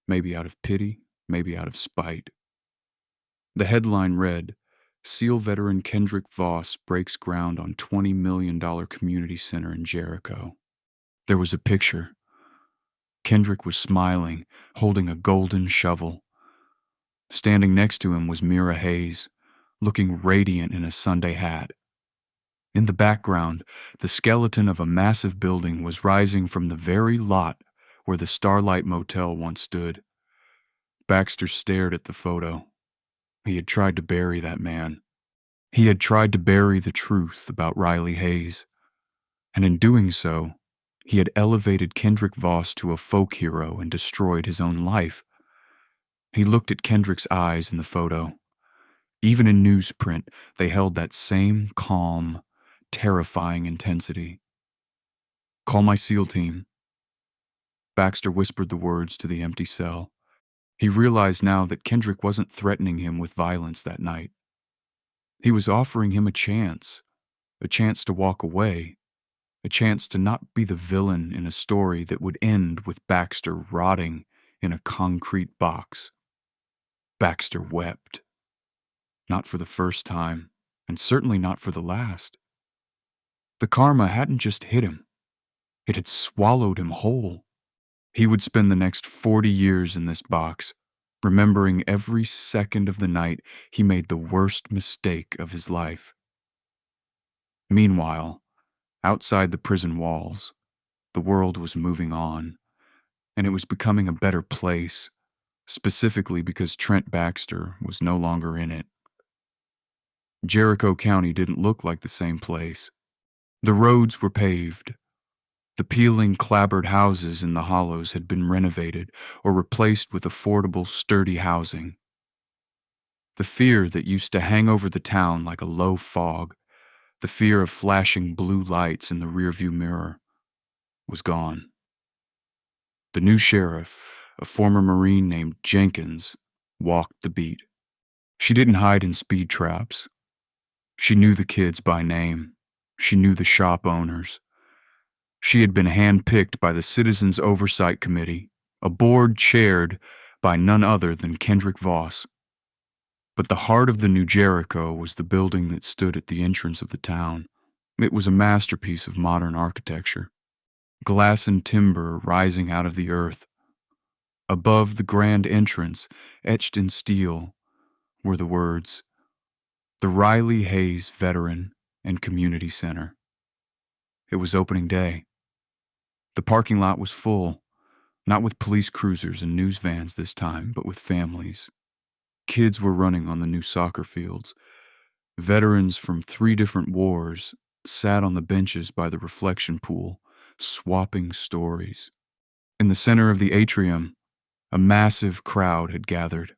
maybe out of pity, maybe out of spite. The headline read, "SEAL veteran Kendrick Voss breaks ground on $20 million community center in Jericho." There was a picture. Kendrick was smiling, holding a golden shovel. Standing next to him was Mira Hayes, looking radiant in a Sunday hat. In the background, the skeleton of a massive building was rising from the very lot where the Starlight Motel once stood. Baxter stared at the photo. He had tried to bury that man. He had tried to bury the truth about Riley Hayes. And in doing so, he had elevated Kendrick Voss to a folk hero and destroyed his own life. He looked at Kendrick's eyes in the photo. Even in newsprint, they held that same calm, terrifying intensity. "Call my SEAL team." Baxter whispered the words to the empty cell. He realized now that Kendrick wasn't threatening him with violence that night. He was offering him a chance to walk away, a chance to not be the villain in a story that would end with Baxter rotting in a concrete box. Baxter wept. Not for the first time, and certainly not for the last. The karma hadn't just hit him. It had swallowed him whole. He would spend the next 40 years in this box, remembering every second of the night he made the worst mistake of his life. Meanwhile, outside the prison walls, the world was moving on, and it was becoming a better place, specifically because Trent Baxter was no longer in it. Jericho County didn't look like the same place. The roads were paved. The peeling, clapboard houses in the hollows had been renovated or replaced with affordable, sturdy housing. The fear that used to hang over the town like a low fog, the fear of flashing blue lights in the rearview mirror, was gone. The new sheriff, a former Marine named Jenkins, walked the beat. She didn't hide in speed traps. She knew the kids by name. She knew the shop owners. She had been handpicked by the Citizens Oversight Committee, a board chaired by none other than Kendrick Voss. But the heart of the New Jericho was the building that stood at the entrance of the town. It was a masterpiece of modern architecture. Glass and timber rising out of the earth. Above the grand entrance, etched in steel, were the words, "The Riley Hayes Veteran and Community Center." It was opening day. The parking lot was full, not with police cruisers and news vans this time, but with families. Kids were running on the new soccer fields. Veterans from 3 different wars sat on the benches by the reflection pool, swapping stories. In the center of the atrium, a massive crowd had gathered.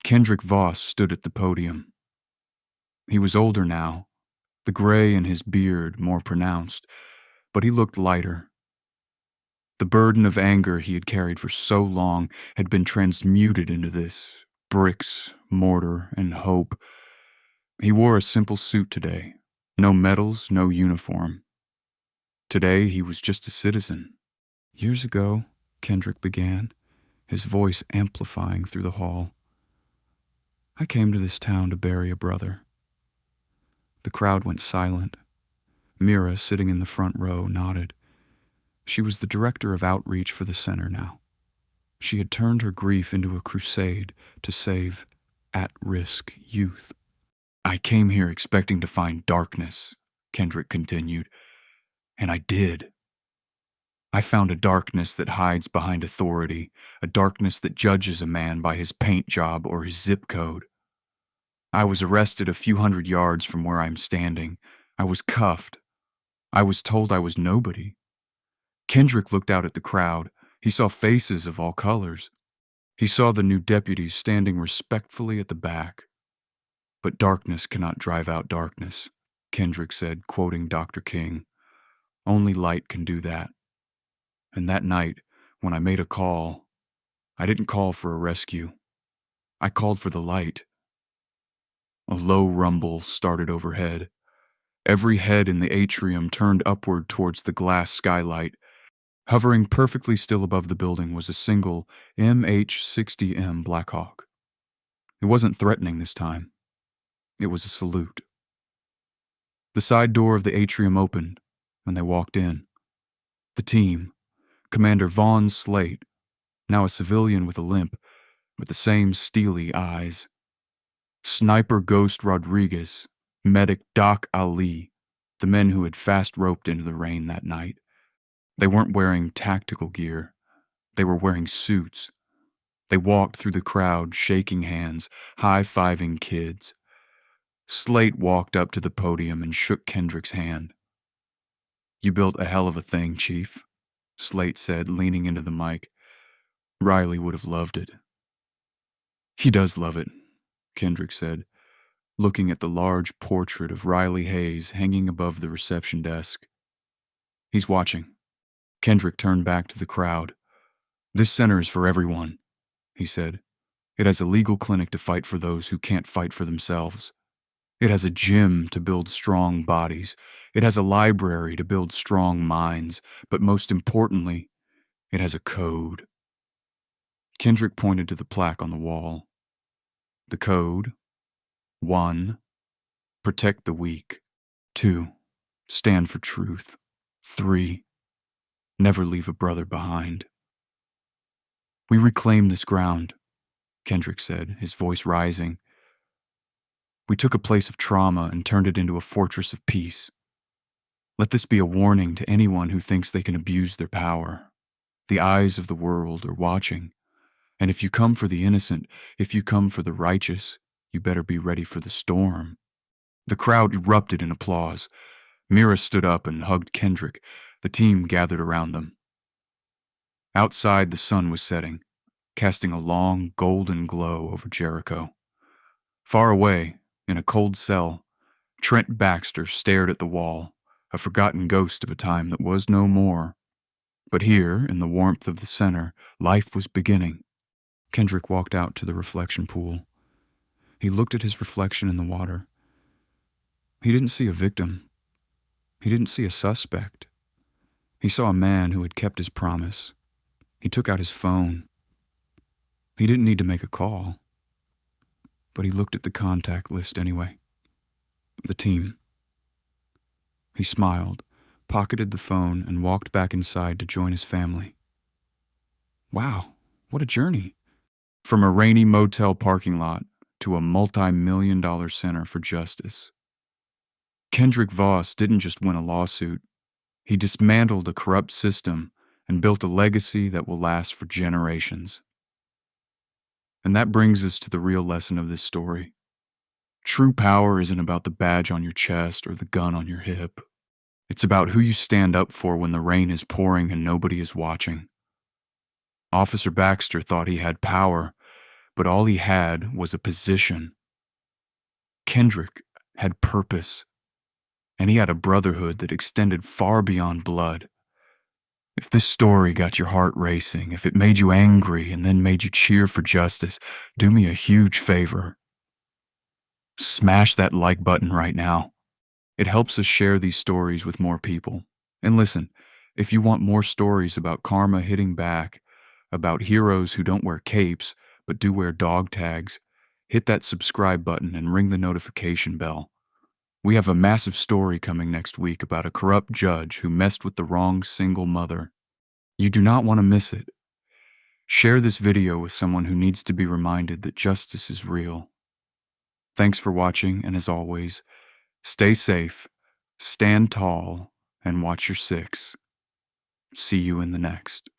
Kendrick Voss stood at the podium. He was older now, the gray in his beard more pronounced, but he looked lighter. The burden of anger he had carried for so long had been transmuted into this: bricks, mortar, and hope. He wore a simple suit today. No medals, no uniform. Today he was just a citizen. "Years ago," Kendrick began, his voice amplifying through the hall, "I came to this town to bury a brother." The crowd went silent. Mira, sitting in the front row, nodded. She was the director of outreach for the center now. She had turned her grief into a crusade to save at-risk youth. "I came here expecting to find darkness," Kendrick continued, "and I did. I found a darkness that hides behind authority, a darkness that judges a man by his paint job or his zip code. I was arrested a few hundred yards from where I'm standing. I was cuffed. I was told I was nobody. Kendrick looked out at the crowd. He saw faces of all colors. He saw the new deputies standing respectfully at the back. But darkness cannot drive out darkness, Kendrick said, quoting Dr. King. Only light can do that. And that night, when I made a call, I didn't call for a rescue. I called for the light. A low rumble started overhead. Every head in the atrium turned upward towards the glass skylight. Hovering perfectly still above the building was a single MH-60M Blackhawk. It wasn't threatening this time. It was a salute. The side door of the atrium opened, and they walked in. The team, Commander Vaughn Slate, now a civilian with a limp, with the same steely eyes. Sniper Ghost Rodriguez, Medic Doc Ali, the men who had fast roped into the rain that night. They weren't wearing tactical gear. They were wearing suits. They walked through the crowd, shaking hands, high-fiving kids. Slate walked up to the podium and shook Kendrick's hand. "You built a hell of a thing, Chief," Slate said, leaning into the mic. "Riley would have loved it." "He does love it," Kendrick said, looking at the large portrait of Riley Hayes hanging above the reception desk. "He's watching." Kendrick turned back to the crowd. "This center is for everyone," he said. "It has a legal clinic to fight for those who can't fight for themselves. It has a gym to build strong bodies. It has a library to build strong minds. But most importantly, it has a code." Kendrick pointed to the plaque on the wall. The code: 1. Protect the weak. 2. Stand for truth. 3. Never leave a brother behind. "We reclaimed this ground," Kendrick said, his voice rising. "We took a place of trauma and turned it into a fortress of peace. Let this be a warning to anyone who thinks they can abuse their power. The eyes of the world are watching. And if you come for the innocent, if you come for the righteous, you better be ready for the storm." The crowd erupted in applause. Mira stood up and hugged Kendrick. The team gathered around them. Outside, the sun was setting, casting a long, golden glow over Jericho. Far away, in a cold cell, Trent Baxter stared at the wall, a forgotten ghost of a time that was no more. But here, in the warmth of the center, life was beginning. Kendrick walked out to the reflection pool. He looked at his reflection in the water. He didn't see a victim. He didn't see a suspect. He saw a man who had kept his promise. He took out his phone. He didn't need to make a call. But he looked at the contact list anyway. The team. He smiled, pocketed the phone, and walked back inside to join his family. Wow, what a journey. From a rainy motel parking lot to a multi-million-dollar center for justice. Kendrick Voss didn't just win a lawsuit. He dismantled a corrupt system and built a legacy that will last for generations. And that brings us to the real lesson of this story. True power isn't about the badge on your chest or the gun on your hip. It's about who you stand up for when the rain is pouring and nobody is watching. Officer Baxter thought he had power, but all he had was a position. Kendrick had purpose, and he had a brotherhood that extended far beyond blood. If this story got your heart racing, if it made you angry and then made you cheer for justice, do me a huge favor. Smash that like button right now. It helps us share these stories with more people. And listen, if you want more stories about karma hitting back, about heroes who don't wear capes but do wear dog tags, hit that subscribe button and ring the notification bell. We have a massive story coming next week about a corrupt judge who messed with the wrong single mother. You do not want to miss it. Share this video with someone who needs to be reminded that justice is real. Thanks for watching, and as always, stay safe, stand tall, and watch your six. See you in the next.